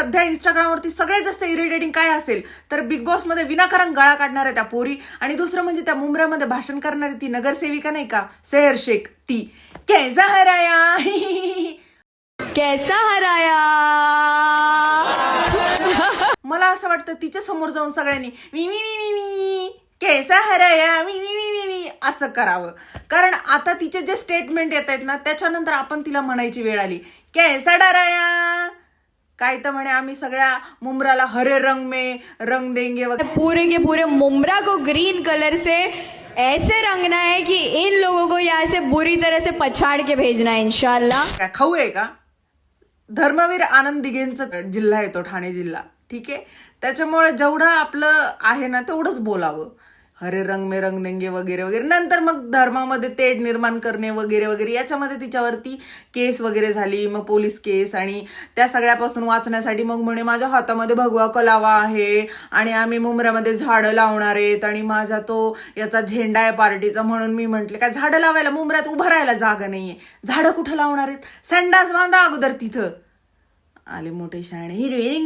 सध्या इंस्टाग्रामवरती सगळ्यात जास्त इरिटेटिंग काय असेल तर बिग बॉस मध्ये विनाकारण गळा काढणाऱ्या त्या पोरी, आणि दुसरं म्हणजे त्या मुंबऱ्यामध्ये भाषण करणारी ती नगरसेविका नाही का, सेहर शेख, ती कैसा हराया कैसा हराया. मला असं वाटतं तिच्या समोर जाऊन सगळ्यांनी मी मी मी मी मी कैसा हराया मी मी मी मी मी असं करावं. कारण आता तिचे जे स्टेटमेंट येत आहेत ना त्याच्यानंतर आपण तिला म्हणायची वेळ आली, कैसा डराया. काय तर म्हणे आम्ही सगळ्या मुंब्राला हरे रंग में रंग देंगे वगैरे. पूरे के पूरे मुंब्रा को ग्रीन कलर से ऐसे रंगना है कि इन लोगों को यहाँ से बुरी तरह से पछाड़ के भेजना है इंशाल्लाह. काय खाऊ आहे का? धर्मवीर आनंद दिघेंचा जिल्हा येतो ठाणे जिल्हा, ठीक आहे. त्याच्यामुळे जेवढं आपलं आहे ना तेवढंच बोलावं. हरे रंग में रंग देंगे वगैरे वगैरे. नंतर मग धर्मामध्ये तेढ निर्माण करणे वगैरे वगैरे याच्यामध्ये तिच्यावरती केस वगैरे झाली, मग पोलीस केस, आणि त्या सगळ्यापासून वाचण्यासाठी मग म्हणे माझ्या हातामध्ये भगवा कलावा आहे आणि आम्ही मुंबऱ्यामध्ये झाडं लावणार आहेत आणि माझा तो याचा झेंडा आहे पार्टीचा. म्हणून मी म्हंटले काय झाडं लावायला मुंबऱ्यात उभं राहायला जागा नाहीये, झाडं कुठं लावणार आहेत, संडास बांधा अगोदर तिथं. आले मोठे शाणे हिरवे